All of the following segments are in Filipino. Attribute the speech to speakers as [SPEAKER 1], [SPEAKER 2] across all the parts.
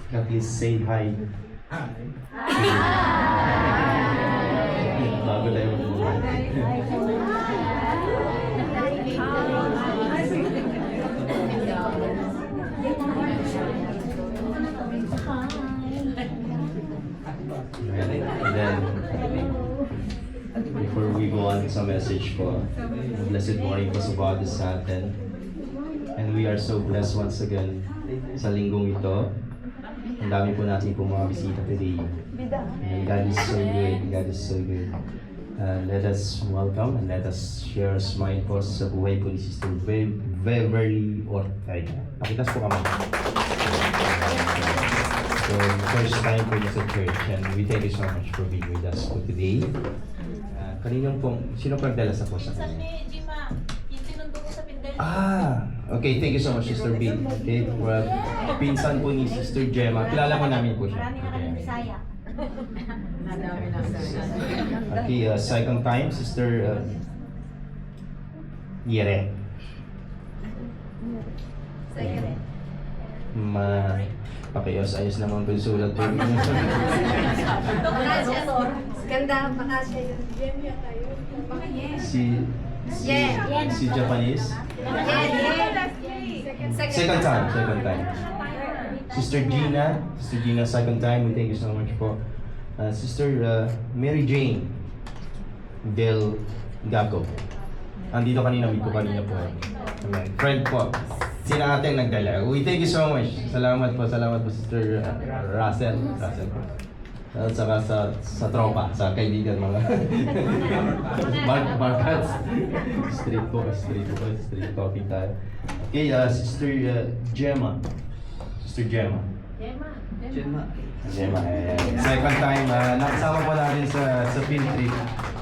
[SPEAKER 1] At least say hi. Bago tayo mag-hi. And then, before we go on sa message po, blessed morning po sa bawat isa sa atin. And we are so blessed once again sa linggong ito. Ang dami po natin po mga bisita today. And God is so good. God is so good. Let us welcome and let us share a smile po sa buhay po ni Sister Beverly Ortega. Pakitas po kami. So, first time po niya sa church and we thank you so much for being with us po today. Kaninang pong, sino pagdala sa po sa kanya? Okay, thank you so much, Sister B. Okay, well, pinsan po ni Sister Gemma. Kilala mo namin po siya. Okay, second time, Sister Yere. Pakiayos naman po yung sulat po.
[SPEAKER 2] Ganda, baka siya yun.
[SPEAKER 1] Si Japanese? Second time. Sister Gina, second time. We thank you so much po. Sister Mary Jane Del Gago. Andito kanina, meet ko kanina po. Friend po. Sina ating nagdala. We thank you so much. Salamat po, Sister Russell po. At saka sa tropa, sa kaibigan mga Markets. Street talking tayo. Okay, Sister Gemma. Second time, nakasama po natin sa field trip.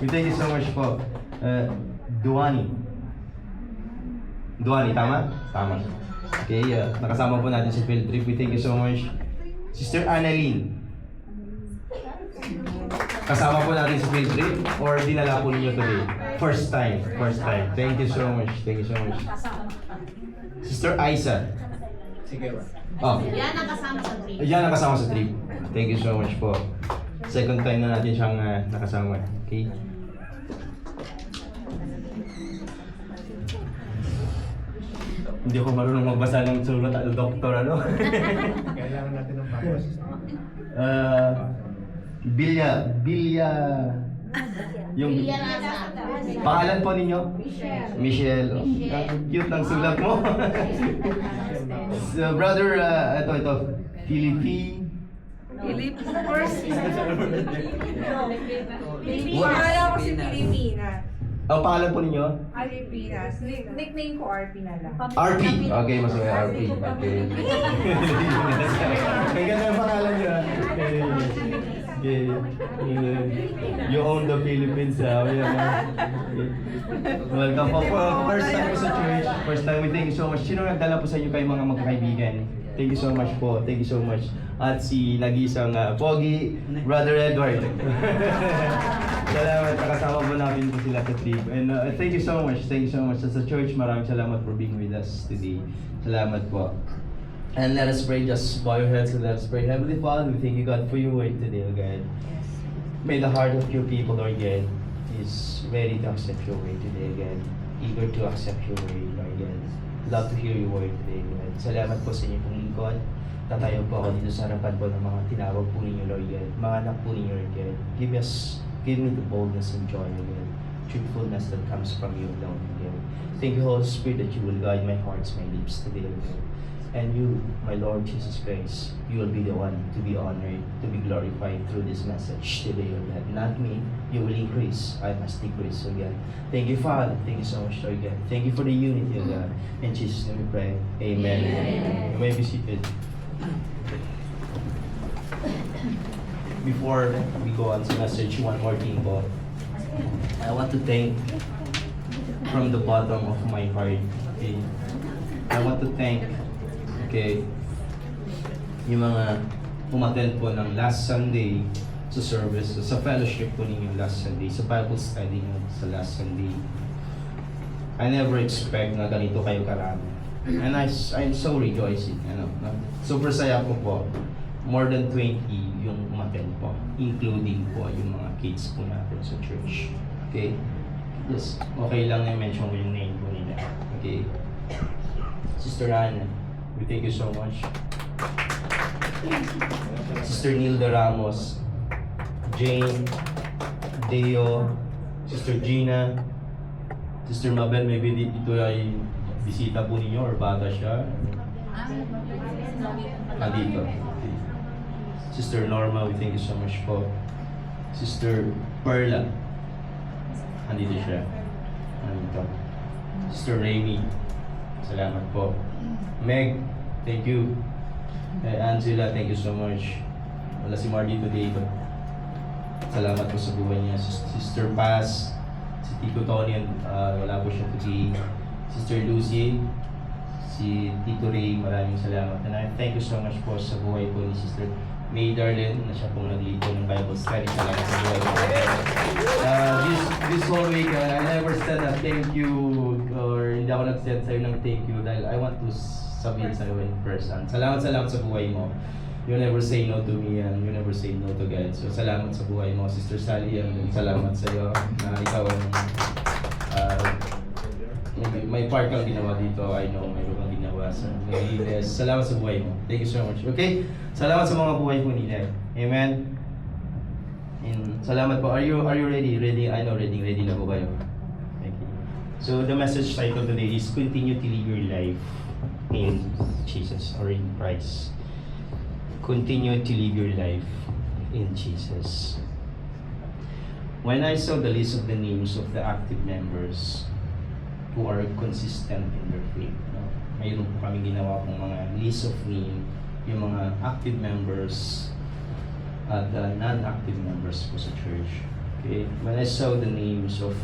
[SPEAKER 1] We thank you so much po. Duani, tama? Tama. Okay, nakasama po natin sa field trip. We thank you so much. Sister Annalyn. Kasama po natin sa field trip or dinala po ninyo today? First time. Thank you so much. Sister Aiza. Oh. Yan nakasama sa trip. Thank you so much po. Second time na natin siyang nakasama. Okay? Hindi ako marunong magbasa ng sulat at doktor, ano?
[SPEAKER 3] Kailangan natin ng pagwas.
[SPEAKER 1] Bilya. Yung pangalan po ninyo? Michelle. Ang cute ng sulat mo. So, brother, ito. Philippine.
[SPEAKER 2] Akala ko si Pilipinas.
[SPEAKER 1] Ang pangalan po ninyo?
[SPEAKER 2] Pilipinas. Nickname ko RP na lang.
[SPEAKER 1] RP. Okay, mas okay, RP. Okay. Ang ganda ang pangalan niyo. Okay. You own the Philippines. Welcome po. First time po sa church. First time, we thank you so much. Sino nagdala po sa inyo kayong mga magkakaibigan? Thank you so much po. Thank you so much. At si nag-isang Pogi, Brother Edward. Salamat, nakasama po namin po sila sa trip. And thank you so much. Sa church, maraming salamat for being with us today. Salamat po. And let us pray, just bow your heads and let us pray. Heavenly Father, we thank you, God, for your word today, O God. May the heart of your people, Lord God, is ready to accept your word today, God. Eager to accept your word, Lord God. Love to hear your word today, God. Salamat po sa inyo pong lingkod. Tatayo po ako dito sa harapan po ng mga tinawag po ninyo, Lord God. Mga anak po ninyo, Lord God. Give me the boldness and joy, Lord. Truthfulness that comes from you alone, Lord. Thank you, Holy Spirit, that you will guide my hearts, my lips today, Lord. And you, my Lord Jesus Christ, you will be the one to be honored, to be glorified through this message today, Lord God. Not me, you will increase, I must decrease, Lord God. Thank you, Father. Thank you so much, Lord God. Thank you for the unity, Lord God. In Jesus' name we pray. Amen. You may be seated. Before we go on to message, one more thing po. I want to thank from the bottom of my heart. Okay? I want to thank yung mga umattend po ng last Sunday sa service, sa fellowship po ninyo last Sunday, sa Bible study nyo sa last Sunday. I never expect na ganito kayo karami. And I'm so rejoicing. Super saya ko po more than 20 yung umattend po, including po yung mga kids po natin sa church. Okay? Yes, okay lang na mention ko yung name po nila. Okay? Sister Anna, we thank you so much. Sister Nilda Ramos, Jane, Deo, Sister Gina, Sister Mabel, maybe dito ay bisita po ninyo or bata siya. Dito. Okay. Sister Norma, we thank you so much po. Sister Perla, andito siya. Andito. Sister Rainy, salamat po. Meg, thank you. Angela, thank you so much. Wala si Marty today, but salamat po sa buhay niya. Sister Paz, si Tito Tony, wala po siya today. Sister Lucy, si Tito Ray, maraming salamat. And I thank you so much po sa buhay po ni Sister May Darlene, na siya pong naglito ng Bible study. Salamat sa buhay po. This whole week, I never said a thank you, or hindi ako nag-send sa'yo ng thank you dahil I want to sabihin sa'yo in person. Salamat sa buhay mo. You never say no to me and you never say no to God. So salamat sa buhay mo, Sister Sally, and salamat sa iyo na ikaw ang may part kang ginawa dito. I know mayroon kang ginawa sa Maliles. Salamat sa buhay mo. Thank you so much. Okay? Salamat sa mga buhay po nila. Amen? And salamat po. Are you ready? Ready? I know ready na po kayo. Thank you. So the message title today is Continue to Live Your Life in Jesus or in Christ. Continue to live your life in Jesus. When I saw the list of the names of the active members who are consistent in their faith, mayroon po kami ginawa pong mga list of name, yung mga active members at non-active members po sa church. Okay? When I saw the names of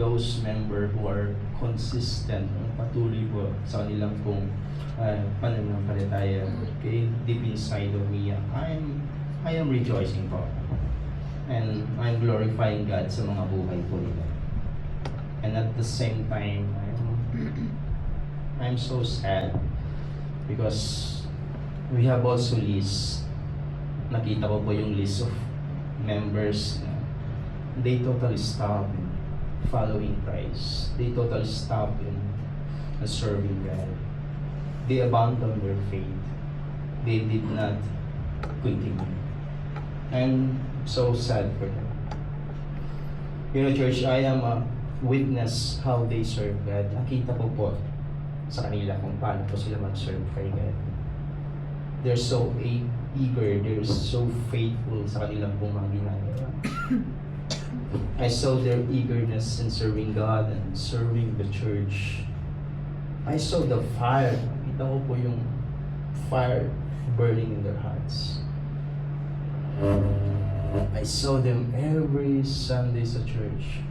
[SPEAKER 1] those members who are consistent, patuloy po sa kanilang pong pananampalataya, okay, deep inside of me, I am rejoicing po. And I'm glorifying God sa mga buhay po nila. And at the same time, I'm so sad because we have also list. Nakita ko po yung list of members na they totally stop in following Christ. They totally stop in serving God. They abandoned their faith. They did not continue. I'm so sad for them. You know, church, I am a witness how they serve God. Nakita ko po sa kanila kung paano po sila mag-serve kay God. They're so eager, they're so faithful sa kanilang pong mga ginagawa. I saw their eagerness in serving God and serving the church. I saw the fire. Nakita ko po yung fire burning in their hearts. I saw them every Sunday sa church.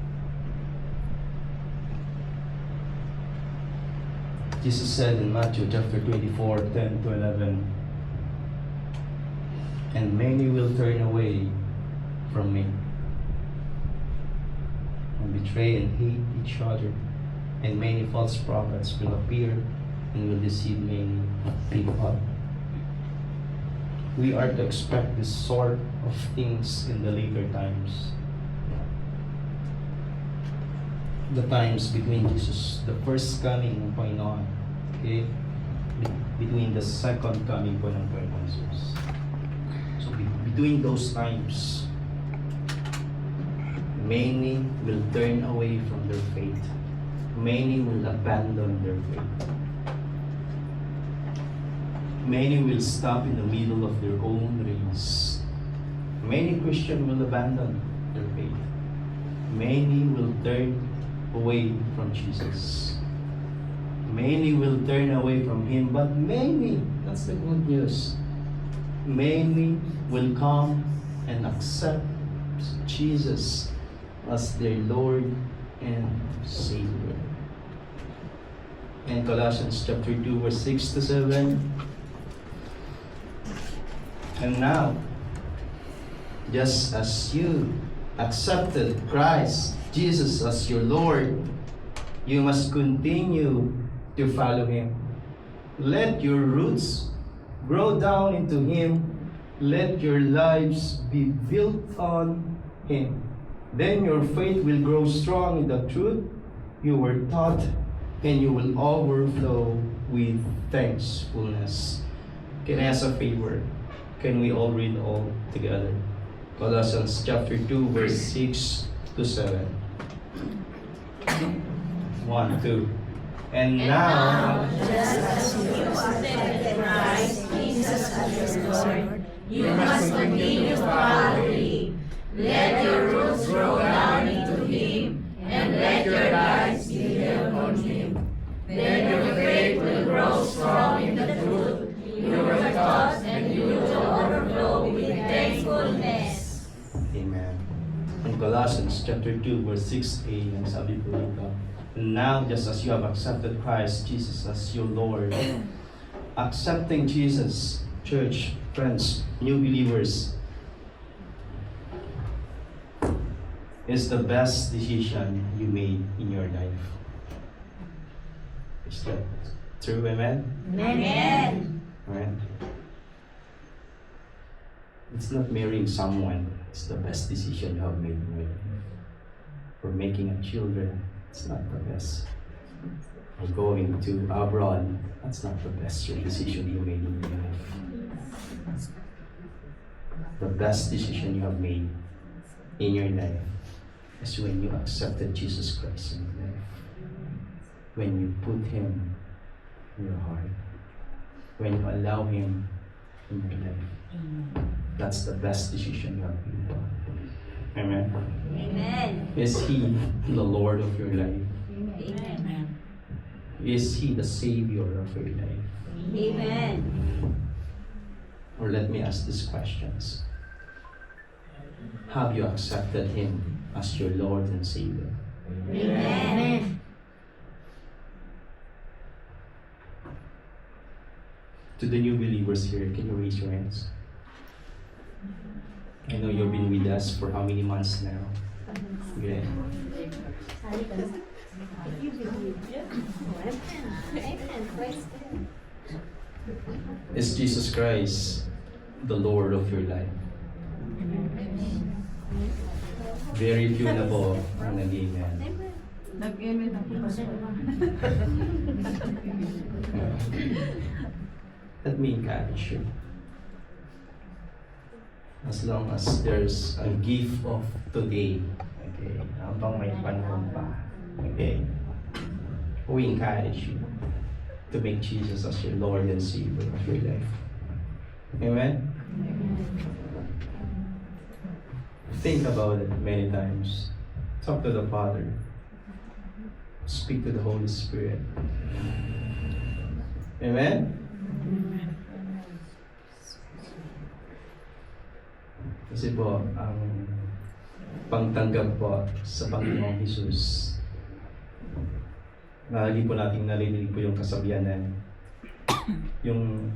[SPEAKER 1] Jesus said in Matthew chapter 24, 10 to 11, "And many will turn away from me and betray and hate each other, and many false prophets will appear and will deceive many people." We are to expect this sort of things in the later times. The times between Jesus, the first coming ng Panginoon, okay? Between the second coming po ng Panginoon Jesus. So between those times, many will turn away from their faith. Many will abandon their faith. Many will stop in the middle of their own race. Many Christians will abandon their faith. Many will turn away from Jesus. Many will turn away from Him, but many, that's the good news, many will come and accept Jesus as their Lord and Savior. In Colossians chapter 2, verse 6 to 7, "And now, just as you accepted Christ Jesus as your Lord, you must continue to follow Him. Let your roots grow down into Him Let your lives be built on Him. Then your faith will grow strong in the truth you were taught, and you will overflow with thankfulness. Can I ask a favor? Can we all read all together? Colossians chapter 2, verse 6 to 7. 1, 2. And now,
[SPEAKER 4] just as you accepted Christ Jesus as your Lord, you must continue to follow Him. Let your roots grow down into Him, and let your lives be built on Him. Then your faith will grow strong in the truth you were taught, and you will overflow with thankfulness.
[SPEAKER 1] Amen. In Colossians chapter 2, verse 6a, ang sabi po dito, now, just as you have accepted Christ Jesus as your Lord, accepting Jesus, church, friends, new believers, is the best decision you made in your life. Is that true? Amen?
[SPEAKER 4] Amen.
[SPEAKER 1] Right? It's not marrying someone. It's the best decision you have made in your life. For making a children, it's not the best. Or going to abroad, that's not the best decision you made in your life. The best decision you have made in your life is when you accepted Jesus Christ in your life. When you put Him in your heart. When you allow Him in your life. That's the best decision you have made. Amen.
[SPEAKER 4] Amen.
[SPEAKER 1] Is He the Lord of your life?
[SPEAKER 4] Amen.
[SPEAKER 1] Is He the Savior of your life?
[SPEAKER 4] Amen.
[SPEAKER 1] Or let me ask these questions. Have you accepted Him as your Lord and Savior?
[SPEAKER 4] Amen.
[SPEAKER 1] To the new believers here, can you raise your hands? I know you've been with us for how many months now? Okay. Is Jesus Christ the Lord of your life? Very few na po ang nag-amen.
[SPEAKER 2] Nag-amen ako kasi.
[SPEAKER 1] Let me encourage you. As long as there's a gift of today, okay, habang may panahon pa, okay, we encourage you to make Jesus as your Lord and Savior of your life. Amen? Think about it many times. Talk to the Father. Speak to the Holy Spirit. Amen? Kasi po, ang pangtanggap po sa Panginoong Jesus, lagi po natin narinig po yung kasabihan na yung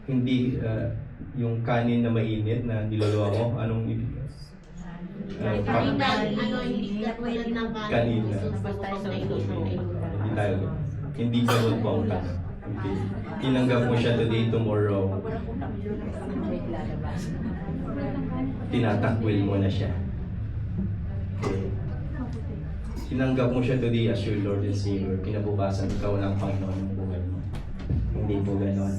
[SPEAKER 1] hindi yung kanin na mainit na niluluwa mo, anong ibig?
[SPEAKER 4] Hindi katulad ng
[SPEAKER 1] Kanina. Hindi ganun po ang tanong. Okay. Tinanggap mo siya today, tomorrow. Tinatakwil mo na siya. Okay. Tinanggap mo siya today as your Lord and Savior. Kinabukasan, ikaw lang Panginoon ng buhay mo. Hindi po ganon.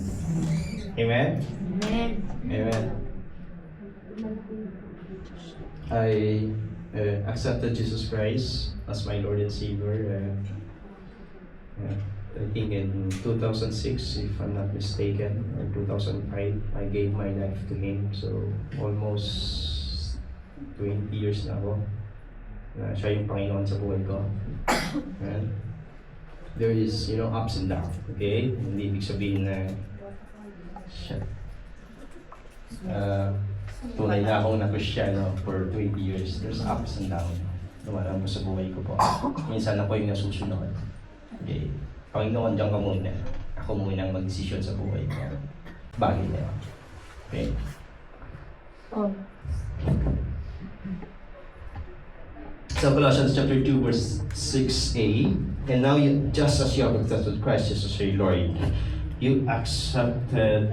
[SPEAKER 1] Amen?
[SPEAKER 4] Amen.
[SPEAKER 1] Amen. I accepted Jesus Christ as my Lord and Savior. I think in 2006, if I'm not mistaken, or 2005, I gave my life to Him. So, almost 20 years na ako na siya yung Panginoon sa buhay ko. And there is, ups and downs, okay? Hindi ibig sabihin na siya. Tunay na akong na-Christiano for 20 years. There's ups and downs. Dumaraan ko sa buhay ko po. Minsan ako yung nasusunod. Okay. Panginoon, diyan ka muna. Ako muna ang mag-desisyon sa buhay ko. Bagay na yun. Okay? So Colossians chapter 2 verse 6a, and now you, just as you have accepted Christ Jesus as your Lord, you accepted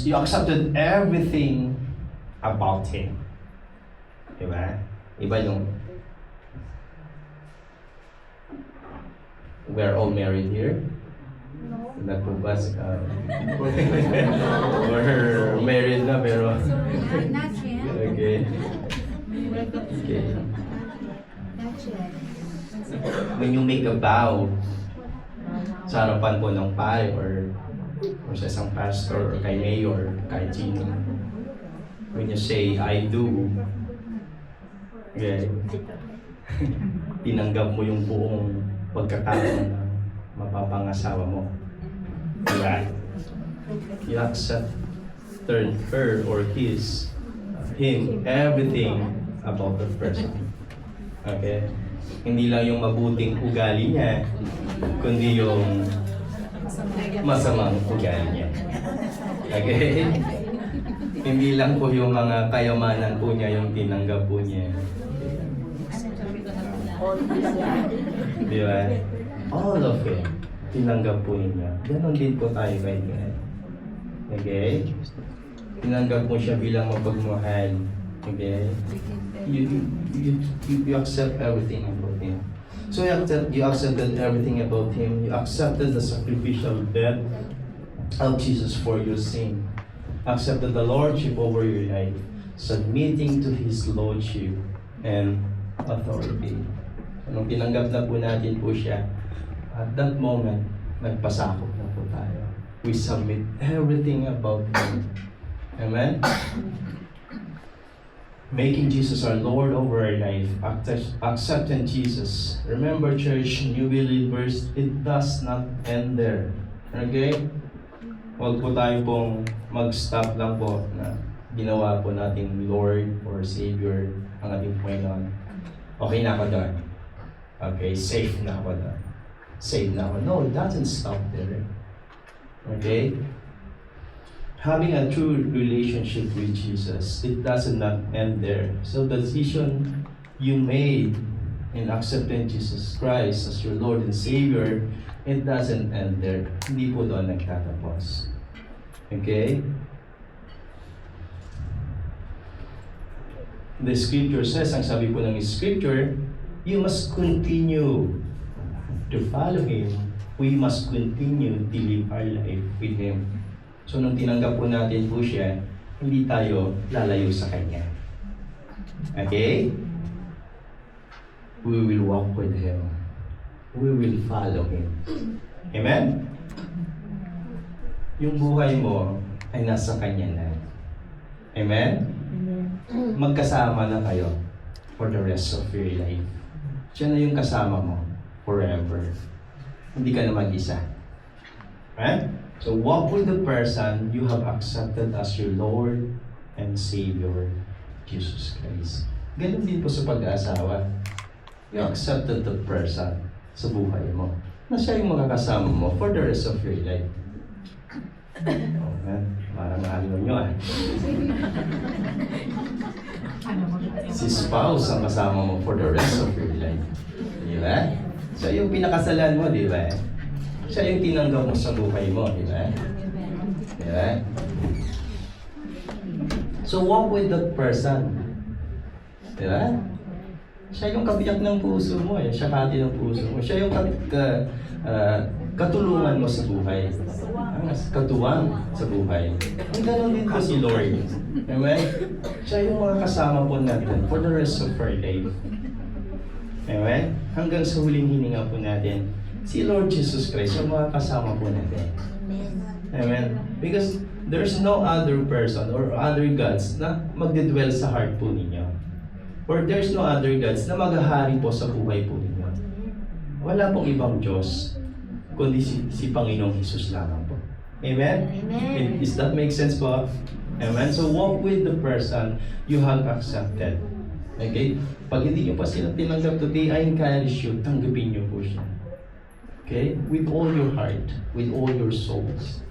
[SPEAKER 1] You accepted everything about Him. Diba? Iba yung we're all married here. Not po ba? Or married na pero...
[SPEAKER 4] Not yet.
[SPEAKER 1] Okay. Okay.
[SPEAKER 4] Not yet.
[SPEAKER 1] When you make a vow sa harapan po ng pare or sa isang pastor or kay mayor, kahit sino, when you say, I do, okay, tinanggap mo yung buong pagkatao na mapapangasawa mo. Diba? You accept her or him, everything about the person. Okay? Hindi lang yung mabuting ugali niya, kundi yung masamang ugali niya. Okay? Hindi lang po yung mga kayamanan po niya yung tinanggap po niya. Di ba? All of it, tinanggap po niya. Ganon din po tayo kay God. Okay? Tinanggap mo siya bilang mapagmahal. Okay? You accept everything about Him. So you accepted everything about Him. You accepted the sacrificial death of Jesus for your sin. Accepted the lordship over your life, submitting to His lordship and authority. Nung tinanggap na po natin po siya, at that moment, nagpasakop na po tayo. We submit everything about Him. Amen? Making Jesus our Lord over our life, accepting Jesus. Remember, church, new believers, it does not end there. Okay? Huwag po tayo pong mag-stop lang po na ginawa po nating Lord or Savior ang ating Panginoon. Okay na ako doon. Okay, safe na ako doon. Saved na ako. No, it doesn't stop there. Okay? Having a true relationship with Jesus, it doesn't not end there. So the decision you made in accepting Jesus Christ as your Lord and Savior, it doesn't end there. Hindi po doon nagtatapos. Okay? The scripture says, ang sabi po ng scripture, you must continue to follow Him. We must continue to live our life with Him. So nung tinanggap po natin po siya, hindi tayo lalayo sa Kanya. Okay? We will walk with Him. We will follow Him. Amen? Yung buhay mo ay nasa Kanya na. Amen? Magkasama na kayo for the rest of your life. Siya na yung kasama mo forever. Hindi ka na mag-isa. Right? So walk with the person you have accepted as your Lord and Savior, Jesus Christ. Ganun din po sa pag-aasawa. You accepted the person sa buhay mo na siya yung makakasama mo for the rest of your life. Oh, man. Parang ano nyo Si spouse ang kasama mo for the rest of your life. Di ba? Siya yung pinakasalan mo, di ba? Siya yung tinanggap mo sa buhay mo, di ba? Di ba? So walk with that person. Di ba? Siya yung kabiyak ng puso mo eh. Siya kati ng puso mo. Siya yung katulungan mo sa buhay. Katuwang sa buhay. Ang gano'n din po si Lord. Amen? Siya yung mga kasama po natin for the rest of our life. Amen? Hanggang sa huling hininga po natin, si Lord Jesus Christ yung mga kasama po natin. Amen? Because there's no other person or other gods na magdidwell sa heart po ninyo. Or there's no other gods na maghahari po sa buhay po ninyo. Wala pong ibang Diyos, kundi si Panginoong Jesus lamang po. Amen?
[SPEAKER 4] Amen.
[SPEAKER 1] Does that make sense po? Amen? So walk with the person you have accepted. Okay? Pag hindi nyo pa sila tinanggap today, I encourage you, tanggapin nyo po siya. Okay? With all your heart, with all your souls.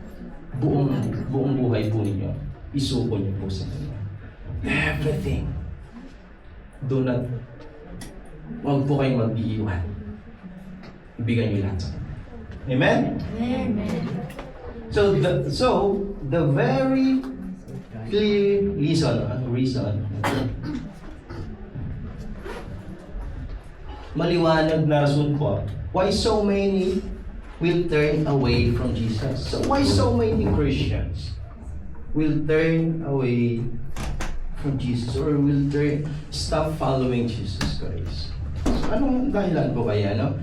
[SPEAKER 1] Buong buhay po ninyo, isuko nyo po sa Kanya. Everything. Do not, huwag po kayong mag-iiwan. Ibigay nyo lahat sa Kanya. Amen?
[SPEAKER 4] Amen.
[SPEAKER 1] So the very clear reason, maliwanag na rason po, why so many will turn away from Jesus. So why so many Christians will turn away from Jesus or will stop following Jesus Christ? So anong dahilan po kaya, no?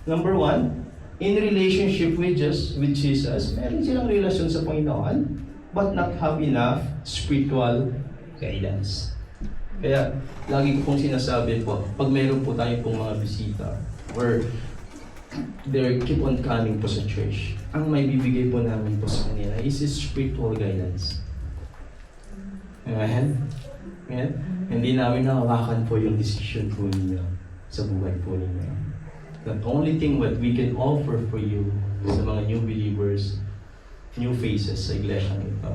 [SPEAKER 1] Number one, in relationship with Jesus, meron silang relasyon sa Panginoon, but not have enough spiritual guidance. Kaya, lagi ko pong sinasabi po, pag meron po tayo pong mga bisita, or they keep on coming po sa church, ang may bibigay po namin po sa kanila is spiritual guidance. Amen? Amen? Hindi namin nahawakan po yung decision po ninyo sa buhay po ninyo. The only thing what we can offer for you sa mga new believers, new faces sa iglesia ito,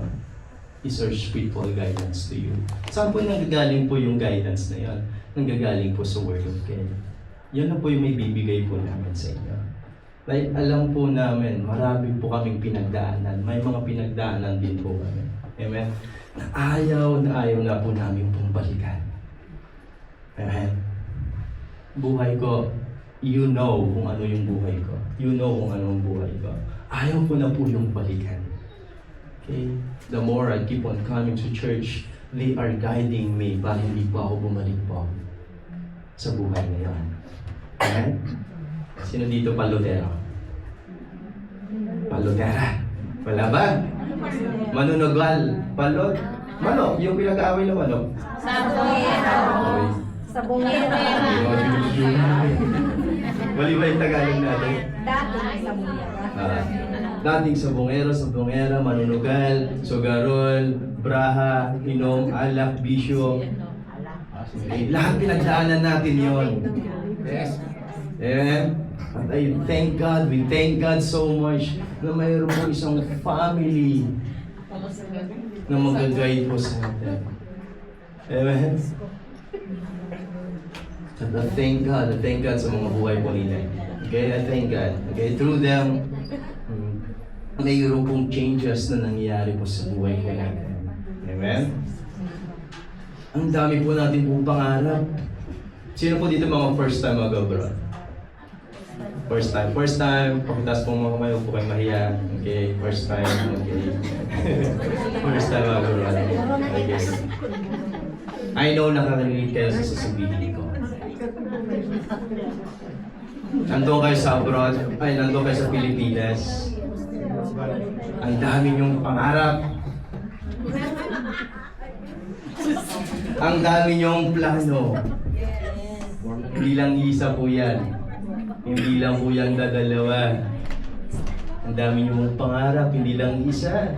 [SPEAKER 1] is our spiritual guidance to you. Saan po nanggagaling po yung guidance na yan? Nanggagaling po sa Word of God. Yan na po yung may bibigay po namin sa inyo. Like, alam po namin, marami po kaming pinagdaanan. May mga pinagdaanan din po kami. Amen? Na ayaw na po namin pong balikan. Amen? Buhay ko, you know kung ano yung buhay ko. You know kung ano yung buhay ko. Ayaw ko na po yung balikan. Okay? The more I keep on coming to church, they are guiding me para hindi po ako bumalik po sa buhay na yan. Amen? Sino dito palutero? Palutera? Wala ba? Manunugal? Palot? Manok? Yung pinag-aaway na manok? Okay.
[SPEAKER 4] Sabongero.
[SPEAKER 1] Mali ba yung Tagalog natin? Dating sabongera, manunugal, sugarol, braha, inom, alak, bisyo. Okay. Lahat pinagdaanan natin yon.
[SPEAKER 3] Yes.
[SPEAKER 1] Amen? At I thank God, we thank God so much na mayroon po isang family na mag-guide po sa atin. Amen? At I thank God sa mga buhay po nila. Okay, I thank God. Okay, through them, mayroon pong changes na nangyayari po sa buhay ko natin. Amen? Ang dami po natin pong pangarap. Sino po dito mga first time mag-abroad? First time, pakitas po mga kamay, huwag po kayong mahiya. Okay, first time, okay. First time mag-abroad. Okay. I know nakaka-relate kayo sa sasabihin ko. Nandun kayo sa abroad, nandun kayo sa Pilipinas. Ang dami niyong pangarap. Ang dami niyong plano. Hindi lang isa po yan. Hindi lang po yan dadalawa. Ang dami niyong pangarap, hindi lang isa.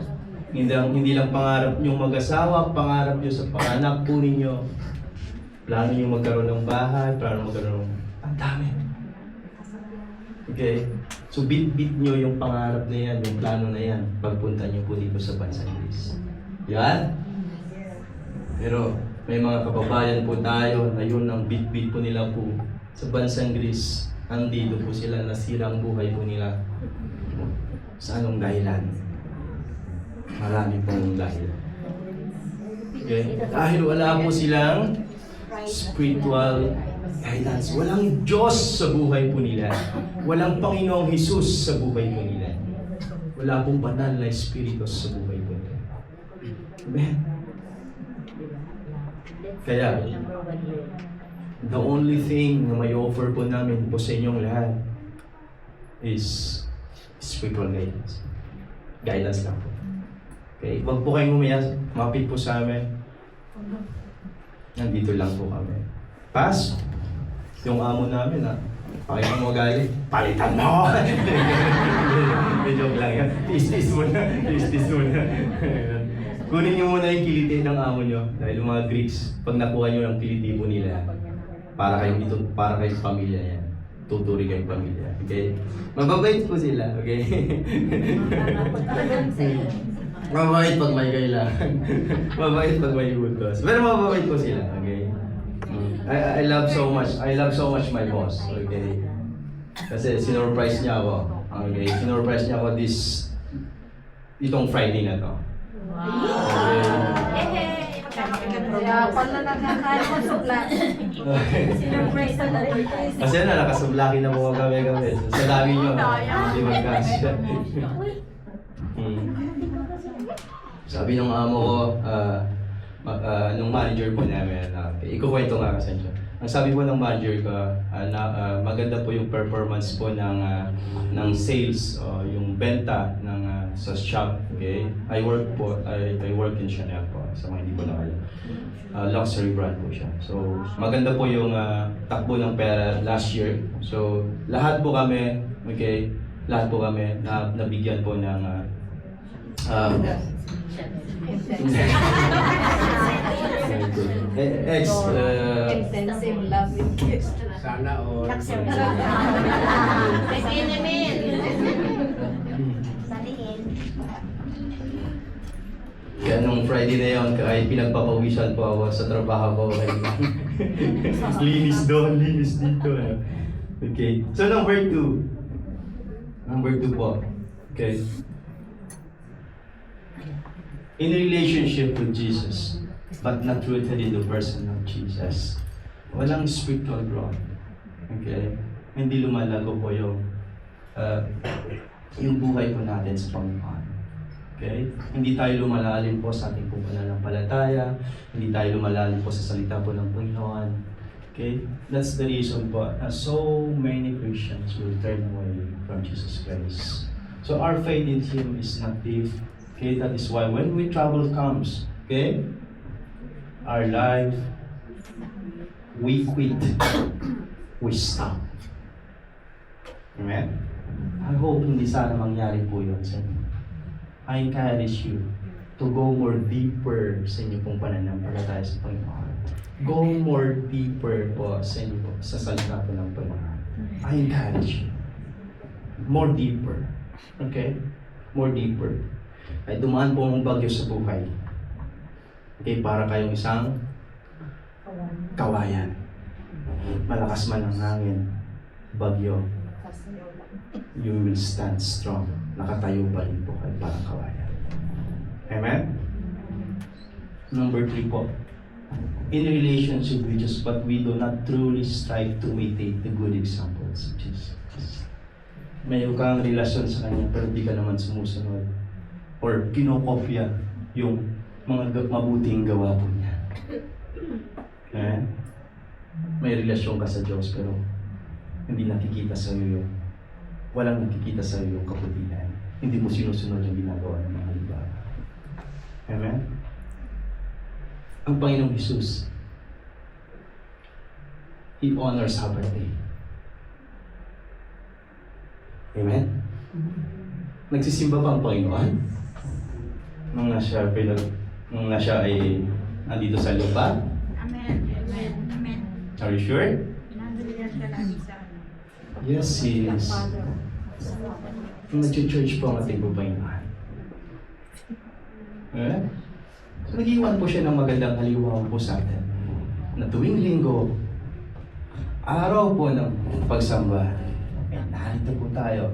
[SPEAKER 1] Hindi lang pangarap niyong mag-asawa, pangarap niyo sa panganak po ninyo. Plano niyo magkaroon ng bahay, plano magkaroon ng... Ang dami. Okay? So bit-bit niyo yung pangarap na yan, yung plano na yan, pagpunta niyo po dito sa bansang Greece. Yan? Pero may mga kababayan po tayo na yun ang bit-bit po nila po sa bansang Greece. Andito po sila, nasirang buhay po nila. Sa anong dahilan? Marami pong dahilan. Okay? Dahil wala po silang spiritual guidance. Walang Diyos sa buhay po nila. Walang Panginoong Jesus sa buhay po nila. Wala pong banal na Espiritu sa buhay po nila. Amen? Kaya, the only thing na may offer po namin po sa inyong lahat is spiritual guidance. Guidance lang po. Okay? Huwag po kayong umiyak. Mapit po sa amin. Nandito lang po kami. Pass. Yung amo namin pakita mo galing. Palitan mo! Joke lang yan. Tis-tis muna. Kunin niyo muna yung kiliti ng amo nyo. Dahil yung mga Greeks, pag nakuha nyo ng kiliti po nila, para kayong pamilya yan. Tuturi kayong pamilya. Okay? Mababait po sila. Okay? Mababait pag may kailangan. Mababait pag may utos. Pero mababait po sila. Okay? I love so much my boss. Okay? Kasi sinurprise niya ako. Okay? Sinurprise niya ako itong Friday na to.
[SPEAKER 2] Kaya pala nakakain mo suklat. Surprise na lang.
[SPEAKER 1] Kasi na, nakasublaki na mga gabi-gabi. Sa dami nyo, hindi magkasya. Sabi ng amo ko, nung manager po namin, ikukwento nga kasi siya. Ang sabi po ng manager ko, maganda po yung performance po ng sales, yung benta sa shop. Okay? I work in Chanel po, sa mga hindi po na alam. Luxury brand po siya. So, maganda po yung takbo ng pera last year. So, lahat po kami, okay, lahat po kami nabigyan po ng
[SPEAKER 2] Intensive love with kids.
[SPEAKER 3] Sana all.
[SPEAKER 1] Kaya nung Friday na yun, kahit pinagpapawisan po ako sa trabaho ko, linis doon, linis dito. Okay. So number 2. Number 2 po. Okay. In relationship with Jesus, but not rooted in the person of Jesus. Walang spiritual growth. Okay? Hindi lumalago po yung buhay po natin sa Panginoon. Okay? Hindi tayo lumalalim po sa ating pananampalataya. Hindi tayo lumalalim po sa salita po ng Panginoon. Okay? That's the reason po na so many Christians will turn away from Jesus Christ. So our faith in Him is not deep. Okay? That is why when trouble comes, okay? Our life, we quit. We stop. Amen? I hope hindi sana mangyari po yun sa inyo. I encourage you to go more deeper sa inyo pong pananampalataya sa Panginoon. Go more deeper po sa inyo po, sa salita po ng Panginoon. I encourage you. More deeper. Okay? More deeper. Ay dumaan po ang bagyo sa buhay. Okay, para kayong isang kawayan. Malakas man ang hangin, bagyo, you will stand strong. Nakatayo pa rin po kayo parang kawayan. Amen? Number 3 po. In relationship with Jesus, but we do not truly strive to imitate the good examples of Jesus. Mayroon kang relasyon sa Kanya, pero di ka naman sumusunod. Or kinokopya yung mga mabuting gawa po niya. May relasyon ka sa Diyos, pero hindi nakikita sa iyo yung walang nakikita sa iyo yung kabutihan. Hindi mo sinusunod yung ginagawa ng mga halimbawa. Amen? Ang Panginoong Jesus, He honors Sabbath day. Amen? Nagsisimba pa ang Panginoon nung na siya ay andito sa lupa.
[SPEAKER 4] Amen. Amen. Amen.
[SPEAKER 1] Are you sure? Yes, He is. Nag-church po ang ating Panginoon. So, nag-iwan po siya ng magandang halimaw po sa atin. Na tuwing linggo, araw po ng pagsamba, narito po tayo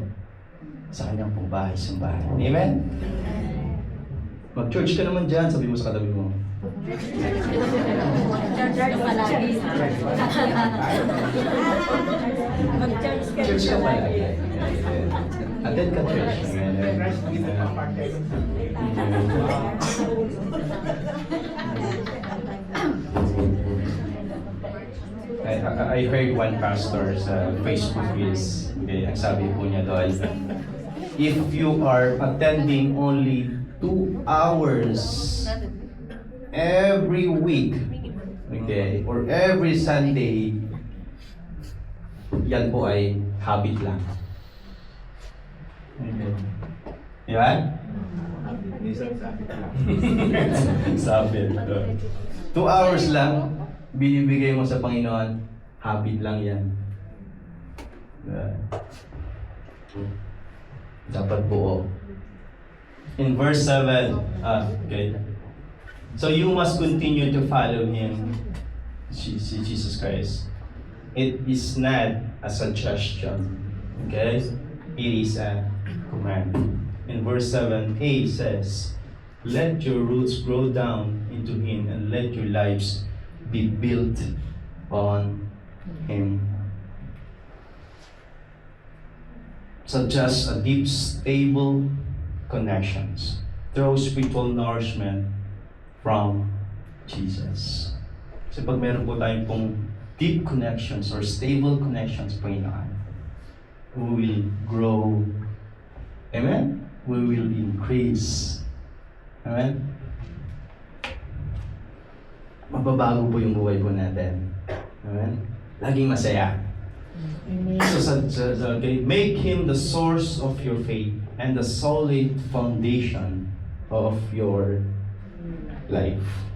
[SPEAKER 1] sa kanyang pong bahay-sambahan. Amen? Mag-church ka naman dyan, sabi mo sa katabi mo. Church ka palagi. Attend ka church.
[SPEAKER 3] Christ dito ang part-time.
[SPEAKER 1] I heard one pastor sa Facebook is, okay, ang sabi po niya doon, if you are attending only 2 hours every week, okay, or every Sunday, yan po ay habit lang. Okay. Diba?
[SPEAKER 3] Minsan sabi ko lang.
[SPEAKER 1] Sabi. 2 hours lang, binibigay mo sa Panginoon, habit lang yan. Dapat buo. In verse 7, okay. So you must continue to follow Him, Jesus Christ. It is not a suggestion, okay? It is a command. in verse 7a says, let your roots grow down into Him and let your lives be built on Him. Such as a deep, stable connections through spiritual nourishment from Jesus. Kasi pag meron po tayong pong deep connections or stable connections, Panginoon, we will grow. Amen? We will increase. Amen? Mababago po yung buhay po natin. Amen? Laging masaya. So, okay, make Him the source of your faith and the solid foundation of your life.